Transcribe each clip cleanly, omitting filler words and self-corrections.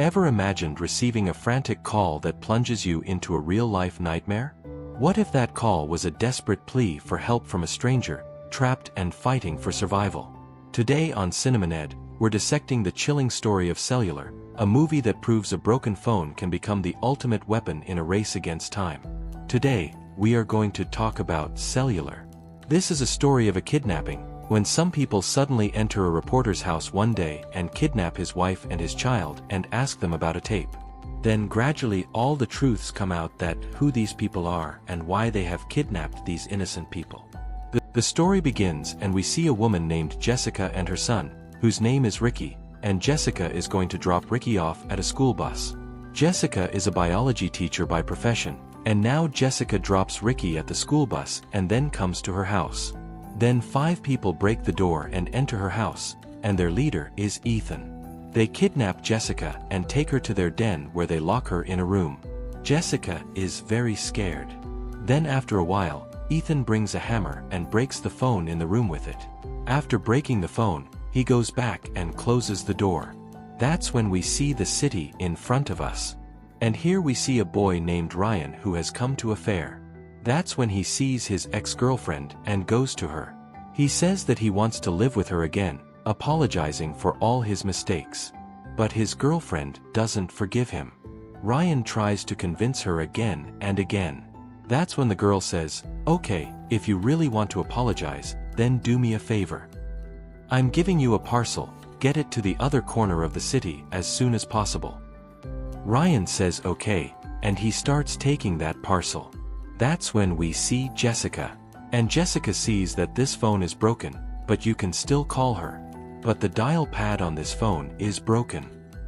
Ever imagined receiving a frantic call that plunges you into a real-life nightmare? What if that call was a desperate plea for help from a stranger, trapped and fighting for survival? Today on Cinemaned, we're dissecting the chilling story of Cellular, a movie that proves a broken phone can become the ultimate weapon in a race against time. Today, we are going to talk about Cellular. This is a story of a kidnapping, when some people suddenly enter a reporter's house one day and kidnap his wife and his child and ask them about a tape. Then gradually all the truths come out that who these people are and why they have kidnapped these innocent people. The story begins and we see a woman named Jessica and her son, whose name is Ricky, and Jessica is going to drop Ricky off at a school bus. Jessica is a biology teacher by profession, and now Jessica drops Ricky at the school bus and then comes to her house. Then 5 people break the door and enter her house, and their leader is Ethan. They kidnap Jessica and take her to their den where they lock her in a room. Jessica is very scared. Then after a while, Ethan brings a hammer and breaks the phone in the room with it. After breaking the phone, he goes back and closes the door. That's when we see the city in front of us. And here we see a boy named Ryan who has come to a fair. That's when he sees his ex-girlfriend and goes to her. He says that he wants to live with her again, apologizing for all his mistakes. But his girlfriend doesn't forgive him. Ryan tries to convince her again and again. That's when the girl says, "Okay, if you really want to apologize, then do me a favor. I'm giving you a parcel, get it to the other corner of the city as soon as possible." Ryan says okay, and he starts taking that parcel. That's when we see Jessica. And Jessica sees that this phone is broken, but you can still call her. But the dial pad on this phone is broken.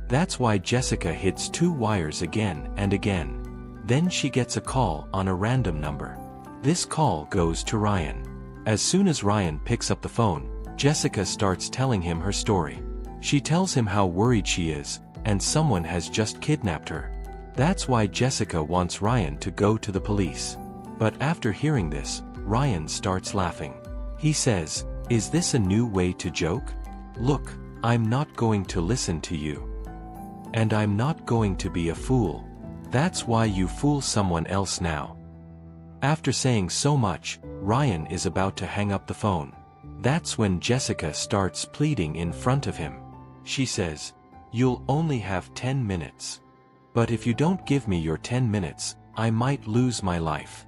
That's why Jessica hits 2 wires again and again. Then she gets a call on a random number. This call goes to Ryan. As soon as Ryan picks up the phone, Jessica starts telling him her story. She tells him how worried she is, and someone has just kidnapped her. That's why Jessica wants Ryan to go to the police. But after hearing this, Ryan starts laughing. He says, "Is this a new way to joke? Look, I'm not going to listen to you. And I'm not going to be a fool. That's why you fool someone else now." After saying so much, Ryan is about to hang up the phone. That's when Jessica starts pleading in front of him. She says, "You'll only have 10 minutes. But if you don't give me your 10 minutes, I might lose my life.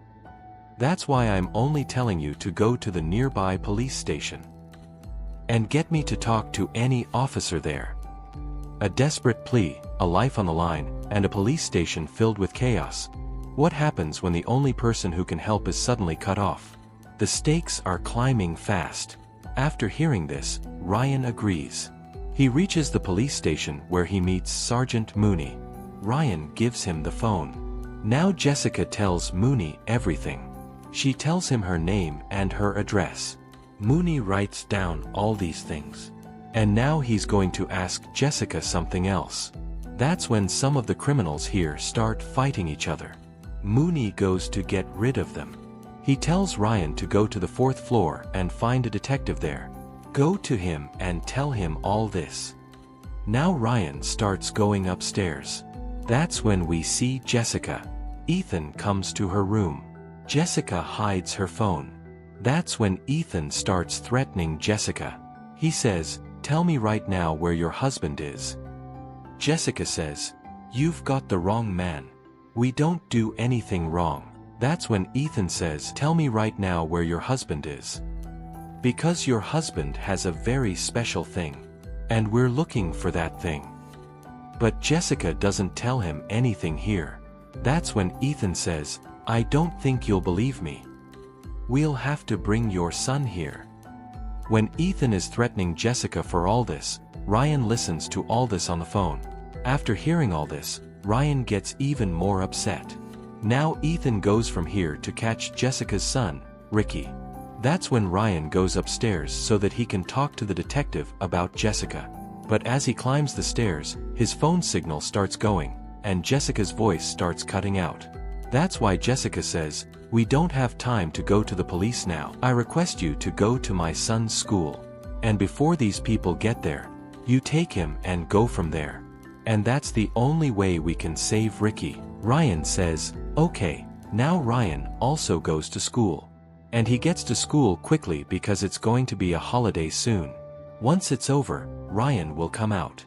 That's why I'm only telling you to go to the nearby police station. And get me to talk to any officer there." A desperate plea, a life on the line, and a police station filled with chaos. What happens when the only person who can help is suddenly cut off? The stakes are climbing fast. After hearing this, Ryan agrees. He reaches the police station where he meets Sergeant Mooney. Ryan gives him the phone. Now Jessica tells Mooney everything. She tells him her name and her address. Mooney writes down all these things. And now he's going to ask Jessica something else. That's when some of the criminals here start fighting each other. Mooney goes to get rid of them. He tells Ryan to go to the 4th floor and find a detective there. Go to him and tell him all this. Now Ryan starts going upstairs. That's when we see Jessica. Ethan comes to her room. Jessica hides her phone. That's when Ethan starts threatening Jessica. He says, "Tell me right now where your husband is." Jessica says, "You've got the wrong man. We don't do anything wrong." That's when Ethan says, "Tell me right now where your husband is. Because your husband has a very special thing. And we're looking for that thing." But Jessica doesn't tell him anything here. That's when Ethan says, "I don't think you'll believe me. We'll have to bring your son here." When Ethan is threatening Jessica for all this, Ryan listens to all this on the phone. After hearing all this, Ryan gets even more upset. Now Ethan goes from here to catch Jessica's son, Ricky. That's when Ryan goes upstairs so that he can talk to the detective about Jessica. But as he climbs the stairs, his phone signal starts going, and Jessica's voice starts cutting out. That's why Jessica says, "We don't have time to go to the police now. I request you to go to my son's school. And before these people get there, you take him and go from there. And that's the only way we can save Ricky. Ryan says, okay. Now Ryan also goes to school. And he gets to school quickly because it's going to be a holiday soon. Once it's over, Ryan will come out.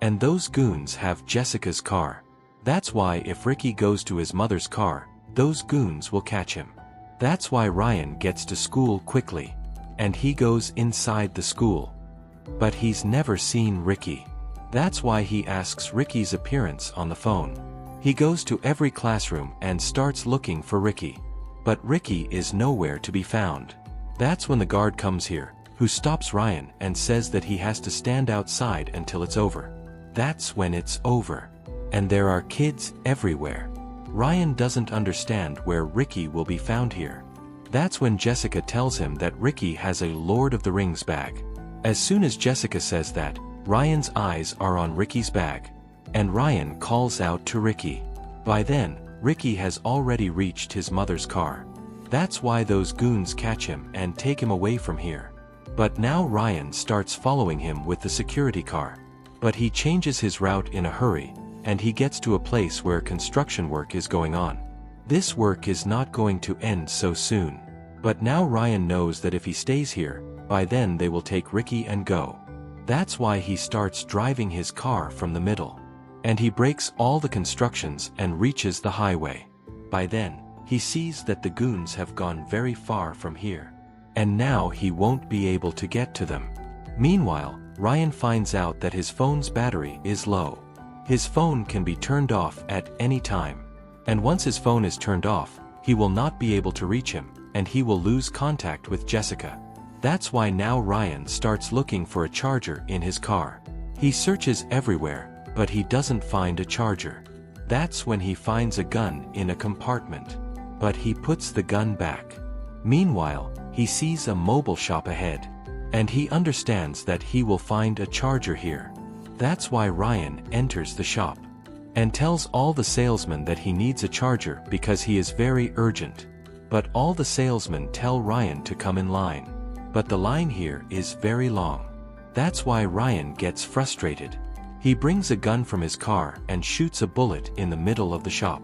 And those goons have Jessica's car. That's why if Ricky goes to his mother's car, those goons will catch him. That's why Ryan gets to school quickly. And he goes inside the school. But he's never seen Ricky. That's why he asks Ricky's appearance on the phone. He goes to every classroom and starts looking for Ricky. But Ricky is nowhere to be found. That's when the guard comes here, who stops Ryan and says that he has to stand outside until it's over. That's when it's over. And there are kids everywhere. Ryan doesn't understand where Ricky will be found here. That's when Jessica tells him that Ricky has a Lord of the Rings bag. As soon as Jessica says that, Ryan's eyes are on Ricky's bag. And Ryan calls out to Ricky. By then, Ricky has already reached his mother's car. That's why those goons catch him and take him away from here. But now Ryan starts following him with the security car. But he changes his route in a hurry, and he gets to a place where construction work is going on. This work is not going to end so soon. But now Ryan knows that if he stays here, by then they will take Ricky and go. That's why he starts driving his car from the middle. And he breaks all the constructions and reaches the highway. By then, he sees that the goons have gone very far from here. And now he won't be able to get to them. Meanwhile, Ryan finds out that his phone's battery is low. His phone can be turned off at any time. And once his phone is turned off, he will not be able to reach him, and he will lose contact with Jessica. That's why now Ryan starts looking for a charger in his car. He searches everywhere, but he doesn't find a charger. That's when he finds a gun in a compartment. But he puts the gun back. Meanwhile, he sees a mobile shop ahead. And he understands that he will find a charger here. That's why Ryan enters the shop. And tells all the salesmen that he needs a charger because he is very urgent. But all the salesmen tell Ryan to come in line. But the line here is very long. That's why Ryan gets frustrated. He brings a gun from his car and shoots a bullet in the middle of the shop.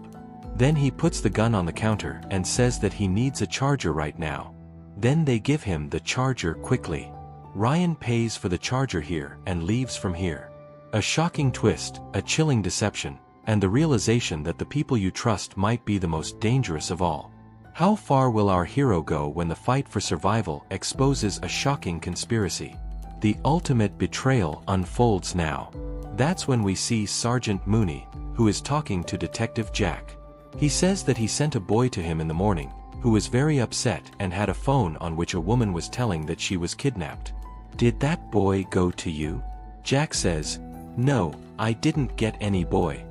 Then he puts the gun on the counter and says that he needs a charger right now. Then they give him the charger quickly. Ryan pays for the charger here and leaves from here. A shocking twist, a chilling deception, and the realization that the people you trust might be the most dangerous of all. How far will our hero go when the fight for survival exposes a shocking conspiracy? The ultimate betrayal unfolds now. That's when we see Sergeant Mooney, who is talking to Detective Jack. He says that he sent a boy to him in the morning, who was very upset and had a phone on which a woman was telling that she was kidnapped. Did that boy go to you? Jack says, no, I didn't get any boy.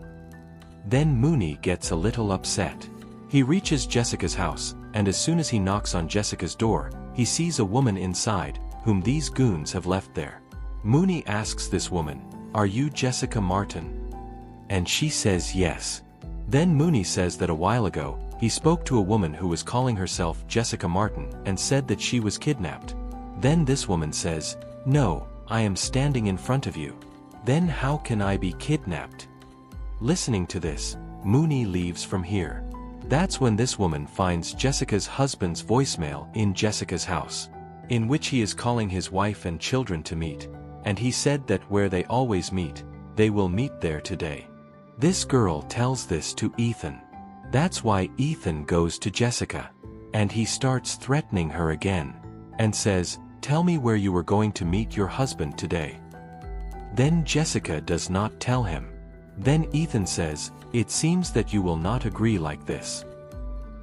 Then Mooney gets a little upset. He reaches Jessica's house, and as soon as he knocks on Jessica's door, he sees a woman inside, whom these goons have left there. Mooney asks this woman, are you Jessica Martin? And she says yes. Then Mooney says that a while ago, he spoke to a woman who was calling herself Jessica Martin and said that she was kidnapped. Then this woman says, no, I am standing in front of you. Then how can I be kidnapped? Listening to this, Mooney leaves from here. That's when this woman finds Jessica's husband's voicemail in Jessica's house, in which he is calling his wife and children to meet, and he said that where they always meet, they will meet there today. This girl tells this to Ethan. That's why Ethan goes to Jessica, and he starts threatening her again, and says, tell me where you were going to meet your husband today. Then Jessica does not tell him. Then Ethan says, it seems that you will not agree like this.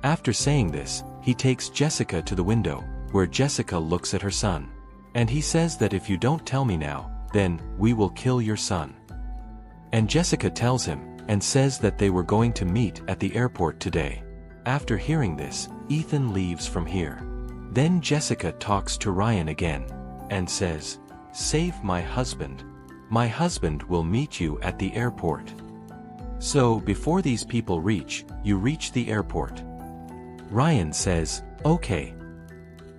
After saying this, he takes Jessica to the window, where Jessica looks at her son. And he says that if you don't tell me now, then we will kill your son. And Jessica tells him, and says that they were going to meet at the airport today. After hearing this, Ethan leaves from here. Then Jessica talks to Ryan again, and says, save my husband. My husband will meet you at the airport. So before these people reach, you reach the airport. Ryan says, okay.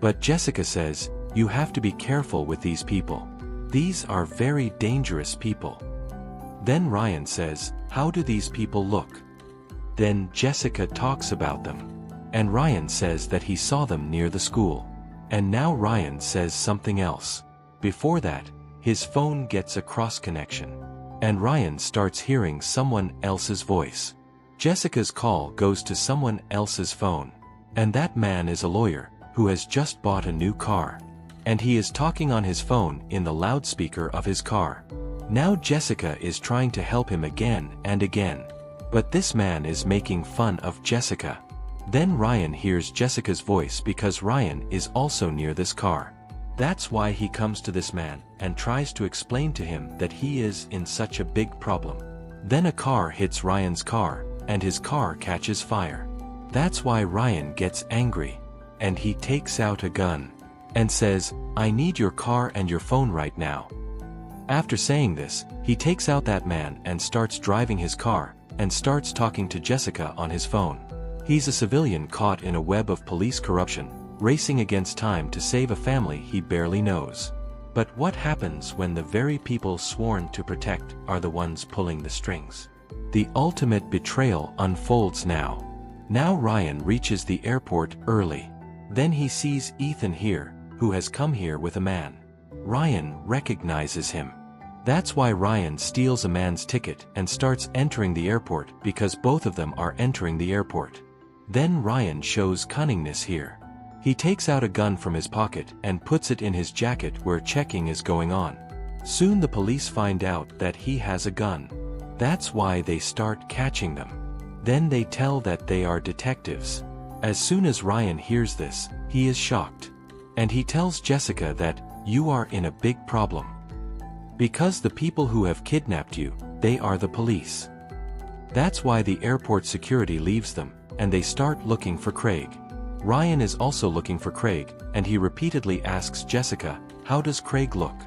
But Jessica says, you have to be careful with these people. These are very dangerous people. Then Ryan says, "How do these people look?" Then Jessica talks about them. And Ryan says that he saw them near the school. And now Ryan says something else. Before that, his phone gets a cross connection. And Ryan starts hearing someone else's voice. Jessica's call goes to someone else's phone. And that man is a lawyer, who has just bought a new car. And he is talking on his phone in the loudspeaker of his car. Now Jessica is trying to help him again and again. But this man is making fun of Jessica. Then Ryan hears Jessica's voice because Ryan is also near this car. That's why he comes to this man and tries to explain to him that he is in such a big problem. Then a car hits Ryan's car, and his car catches fire. That's why Ryan gets angry. And he takes out a gun. And says, "I need your car and your phone right now." After saying this, he takes out that man and starts driving his car, and starts talking to Jessica on his phone. He's a civilian caught in a web of police corruption, racing against time to save a family he barely knows. But what happens when the very people sworn to protect are the ones pulling the strings? The ultimate betrayal unfolds now. Now Ryan reaches the airport early. Then he sees Ethan here, who has come here with a man. Ryan recognizes him. That's why Ryan steals a man's ticket and starts entering the airport because both of them are entering the airport. Then Ryan shows cunningness here. He takes out a gun from his pocket and puts it in his jacket where checking is going on. Soon the police find out that he has a gun. That's why they start catching them. Then they tell that they are detectives. As soon as Ryan hears this, he is shocked. And he tells Jessica that, "You are in a big problem. Because the people who have kidnapped you, they are the police." That's why the airport security leaves them, and they start looking for Craig. Ryan is also looking for Craig, and he repeatedly asks Jessica, "How does Craig look?"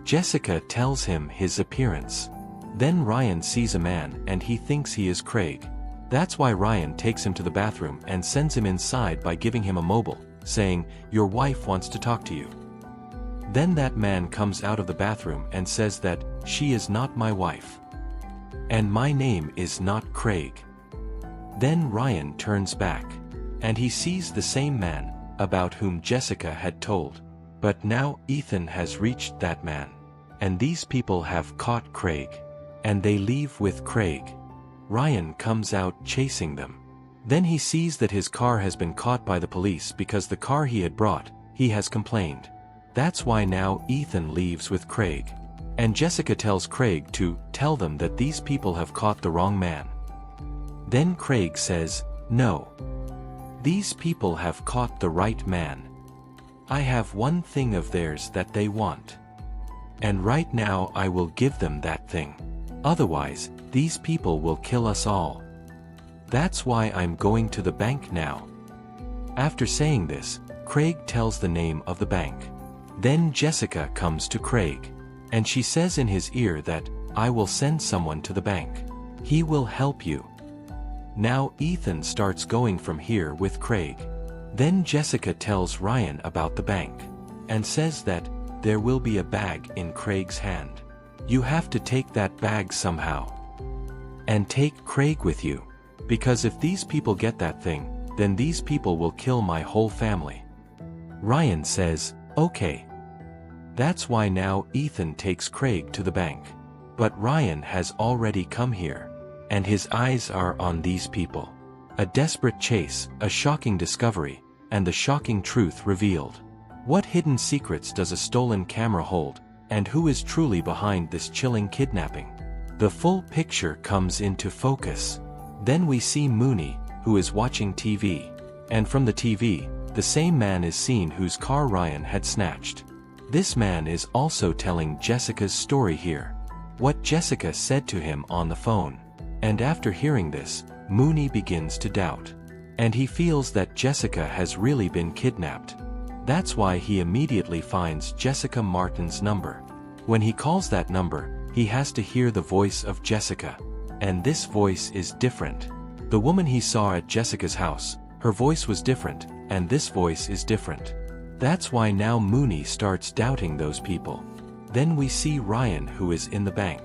Jessica tells him his appearance. Then Ryan sees a man and he thinks he is Craig. That's why Ryan takes him to the bathroom and sends him inside by giving him a mobile, saying, "Your wife wants to talk to you." Then that man comes out of the bathroom and says that, "She is not my wife. And my name is not Craig." Then Ryan turns back. And he sees the same man, about whom Jessica had told. But now Ethan has reached that man. And these people have caught Craig. And they leave with Craig. Ryan comes out chasing them. Then he sees that his car has been caught by the police because the car he had brought, he has complained. That's why now Ethan leaves with Craig. And Jessica tells Craig to tell them that these people have caught the wrong man. Then Craig says, "No. These people have caught the right man. I have one thing of theirs that they want. And right now I will give them that thing. Otherwise, these people will kill us all. That's why I'm going to the bank now." After saying this, Craig tells the name of the bank. Then Jessica comes to Craig. And she says in his ear that, "I will send someone to the bank. He will help you." Now Ethan starts going from here with Craig. Then Jessica tells Ryan about the bank. And says that, there will be a bag in Craig's hand. You have to take that bag somehow. And take Craig with you. Because if these people get that thing, then these people will kill my whole family. Ryan says, "Okay." That's why now Ethan takes Craig to the bank. But Ryan has already come here. And his eyes are on these people. A desperate chase, a shocking discovery, and the shocking truth revealed. What hidden secrets does a stolen camera hold, and who is truly behind this chilling kidnapping? The full picture comes into focus. Then we see Mooney, who is watching TV. And from the TV, the same man is seen whose car Ryan had snatched. This man is also telling Jessica's story here. What Jessica said to him on the phone. And after hearing this, Mooney begins to doubt. And he feels that Jessica has really been kidnapped. That's why he immediately finds Jessica Martin's number. When he calls that number, he has to hear the voice of Jessica. And this voice is different. The woman he saw at Jessica's house, her voice was different, and this voice is different. That's why now Mooney starts doubting those people. Then we see Ryan, who is in the bank.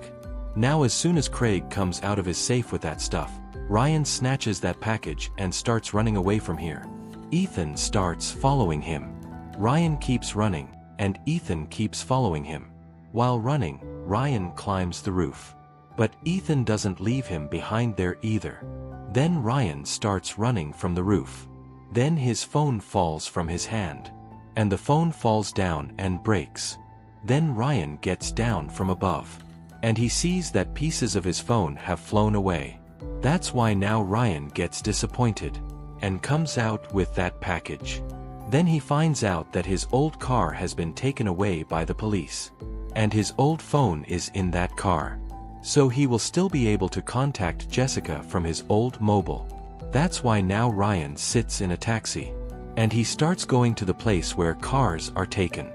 Now as soon as Craig comes out of his safe with that stuff, Ryan snatches that package and starts running away from here. Ethan starts following him. Ryan keeps running, and Ethan keeps following him. While running, Ryan climbs the roof. But Ethan doesn't leave him behind there either. Then Ryan starts running from the roof. Then his phone falls from his hand. And the phone falls down and breaks. Then Ryan gets down from above. And he sees that pieces of his phone have flown away. That's why now Ryan gets disappointed. And comes out with that package. Then he finds out that his old car has been taken away by the police. And his old phone is in that car. So he will still be able to contact Jessica from his old mobile. That's why now Ryan sits in a taxi. And he starts going to the place where cars are taken.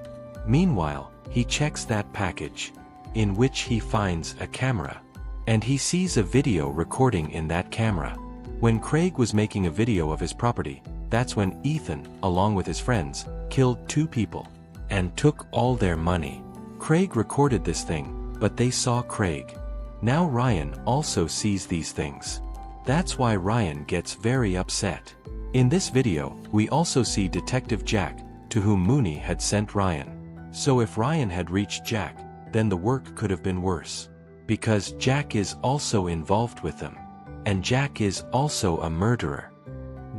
Meanwhile, he checks that package, in which he finds a camera. And he sees a video recording in that camera. When Craig was making a video of his property, that's when Ethan, along with his friends, killed 2 people. And took all their money. Craig recorded this thing, but they saw Craig. Now Ryan also sees these things. That's why Ryan gets very upset. In this video, we also see Detective Jack, to whom Mooney had sent Ryan. So if Ryan had reached Jack, then the work could have been worse. Because Jack is also involved with them. And Jack is also a murderer.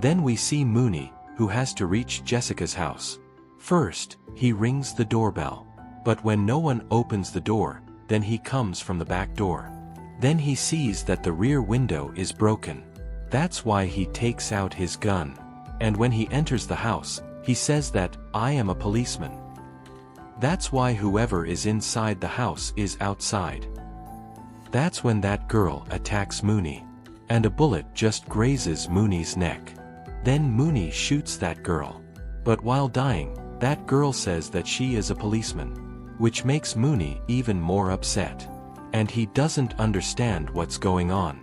Then we see Mooney, who has to reach Jessica's house. First, he rings the doorbell. But when no one opens the door, then he comes from the back door. Then he sees that the rear window is broken. That's why he takes out his gun. And when he enters the house, he says that, "I am a policeman." That's why whoever is inside the house is outside. That's when that girl attacks Mooney. And a bullet just grazes Mooney's neck. Then Mooney shoots that girl. But while dying, that girl says that she is a policeman. Which makes Mooney even more upset. And he doesn't understand what's going on.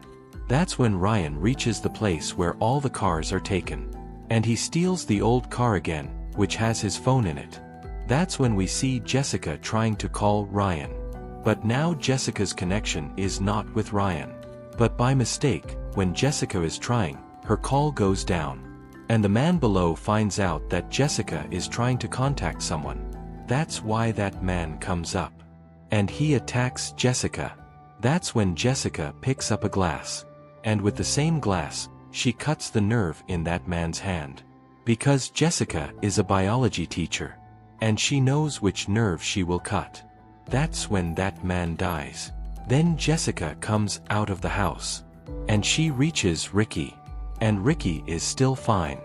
That's when Ryan reaches the place where all the cars are taken. And he steals the old car again, which has his phone in it. That's when we see Jessica trying to call Ryan. But now Jessica's connection is not with Ryan. But by mistake, when Jessica is trying, her call goes down. And the man below finds out that Jessica is trying to contact someone. That's why that man comes up. And he attacks Jessica. That's when Jessica picks up a glass. And with the same glass, she cuts the nerve in that man's hand. Because Jessica is a biology teacher. And she knows which nerve she will cut. That's when that man dies. Then Jessica comes out of the house. And she reaches Ricky. And Ricky is still fine.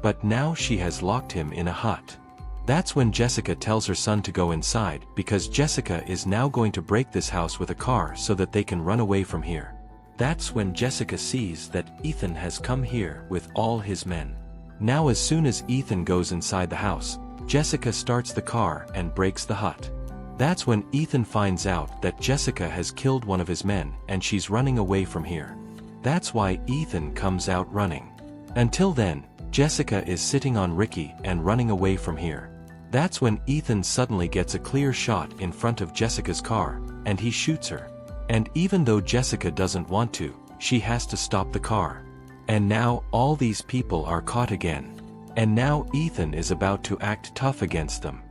But now she has locked him in a hut. That's when Jessica tells her son to go inside because Jessica is now going to break this house with a car so that they can run away from here. That's when Jessica sees that Ethan has come here with all his men. Now as soon as Ethan goes inside the house, Jessica starts the car and breaks the hut. That's when Ethan finds out that Jessica has killed one of his men and she's running away from here. That's why Ethan comes out running. Until then, Jessica is sitting on Ricky and running away from here. That's when Ethan suddenly gets a clear shot in front of Jessica's car, and he shoots her. And even though Jessica doesn't want to, she has to stop the car. And now all these people are caught again. And now Ethan is about to act tough against them.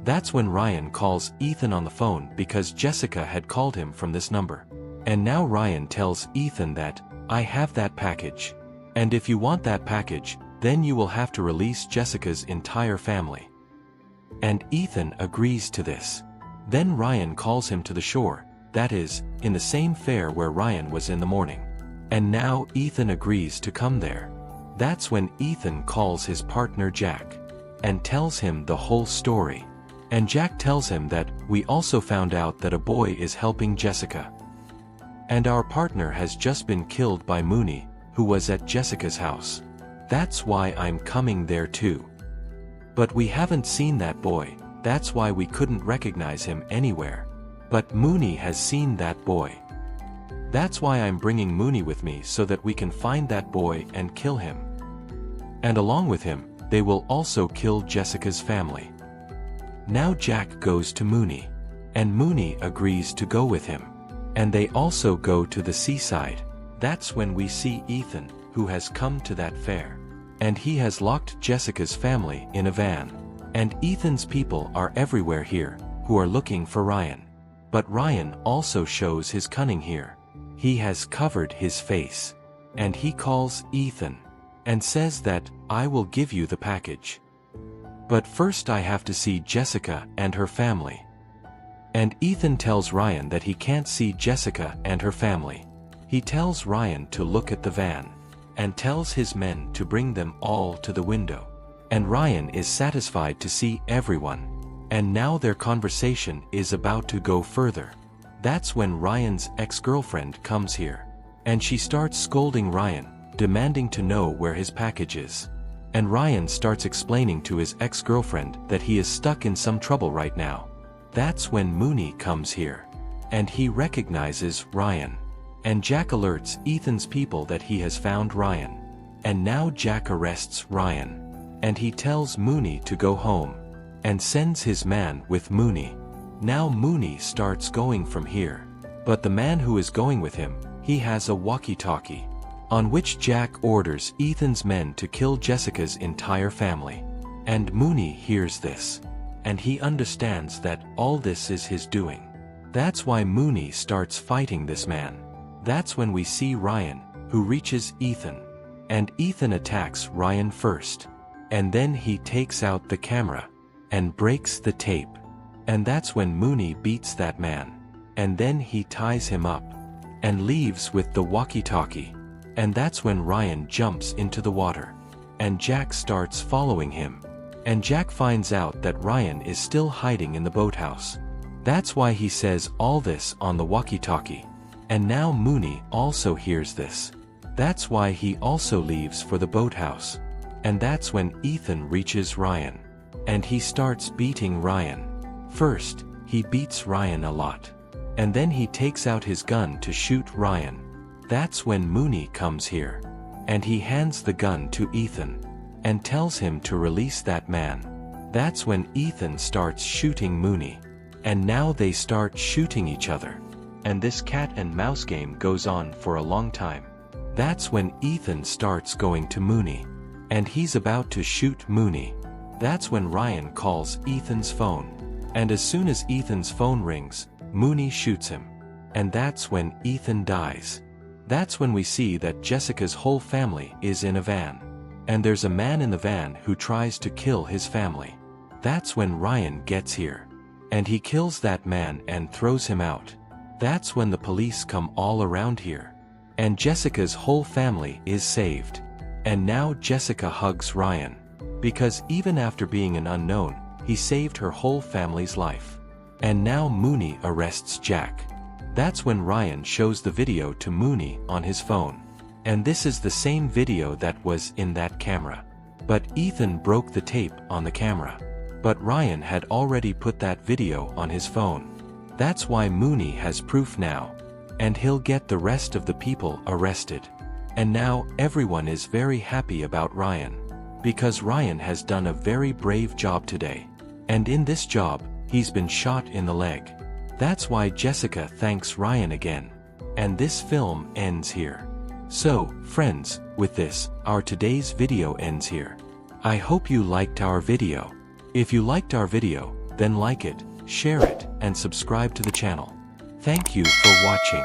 That's when Ryan calls Ethan on the phone because Jessica had called him from this number. And now Ryan tells Ethan that, "I have that package. And if you want that package, then you will have to release Jessica's entire family." And Ethan agrees to this. Then Ryan calls him to the shore, that is, in the same fair where Ryan was in the morning. And now Ethan agrees to come there. That's when Ethan calls his partner Jack. And tells him the whole story. And Jack tells him that, "We also found out that a boy is helping Jessica. And our partner has just been killed by Mooney, who was at Jessica's house. That's why I'm coming there too. But we haven't seen that boy, that's why we couldn't recognize him anywhere. But Mooney has seen that boy. That's why I'm bringing Mooney with me so that we can find that boy and kill him. And along with him, they will also kill Jessica's family." Now Jack goes to Mooney. And Mooney agrees to go with him. And they also go to the seaside. That's when we see Ethan, who has come to that fair. And he has locked Jessica's family in a van. And Ethan's people are everywhere here, who are looking for Ryan. But Ryan also shows his cunning here. He has covered his face. And he calls Ethan. And says that, I will give you the package. But first I have to see Jessica and her family. And Ethan tells Ryan that he can't see Jessica and her family. He tells Ryan to look at the van. And tells his men to bring them all to the window. And Ryan is satisfied to see everyone. And now their conversation is about to go further. That's when Ryan's ex-girlfriend comes here. And she starts scolding Ryan, demanding to know where his package is. And Ryan starts explaining to his ex-girlfriend that he is stuck in some trouble right now. That's when Mooney comes here. And he recognizes Ryan. And Jack alerts Ethan's people that he has found Ryan. And now Jack arrests Ryan. And he tells Mooney to go home. And sends his man with Mooney. Now Mooney starts going from here. But the man who is going with him, he has a walkie-talkie. On which Jack orders Ethan's men to kill Jessica's entire family. And Mooney hears this. And he understands that all this is his doing. That's why Mooney starts fighting this man. That's when we see Ryan, who reaches Ethan. And Ethan attacks Ryan first. And then he takes out the camera. And breaks the tape. And that's when Mooney beats that man. And then he ties him up. And leaves with the walkie-talkie. And that's when Ryan jumps into the water. And Jack starts following him. And Jack finds out that Ryan is still hiding in the boathouse. That's why he says all this on the walkie-talkie. And now Mooney also hears this. That's why he also leaves for the boathouse. And that's when Ethan reaches Ryan. And he starts beating Ryan. First, he beats Ryan a lot. And then he takes out his gun to shoot Ryan. That's when Mooney comes here. And he hands the gun to Ethan. And tells him to release that man. That's when Ethan starts shooting Mooney. And now they start shooting each other. And this cat and mouse game goes on for a long time. That's when Ethan starts going to Mooney. And he's about to shoot Mooney. That's when Ryan calls Ethan's phone. And as soon as Ethan's phone rings, Mooney shoots him. And that's when Ethan dies. That's when we see that Jessica's whole family is in a van. And there's a man in the van who tries to kill his family. That's when Ryan gets here. And he kills that man and throws him out. That's when the police come all around here. And Jessica's whole family is saved. And now Jessica hugs Ryan. Because even after being an unknown, he saved her whole family's life. And now Mooney arrests Jack. That's when Ryan shows the video to Mooney on his phone. And this is the same video that was in that camera. But Ethan broke the tape on the camera. But Ryan had already put that video on his phone. That's why Mooney has proof now. And he'll get the rest of the people arrested. And now everyone is very happy about Ryan. Because Ryan has done a very brave job today. And in this job, he's been shot in the leg. That's why Jessica thanks Ryan again. And this film ends here. So, friends, with this, our today's video ends here. I hope you liked our video. If you liked our video, then like it, share it, and subscribe to the channel. Thank you for watching.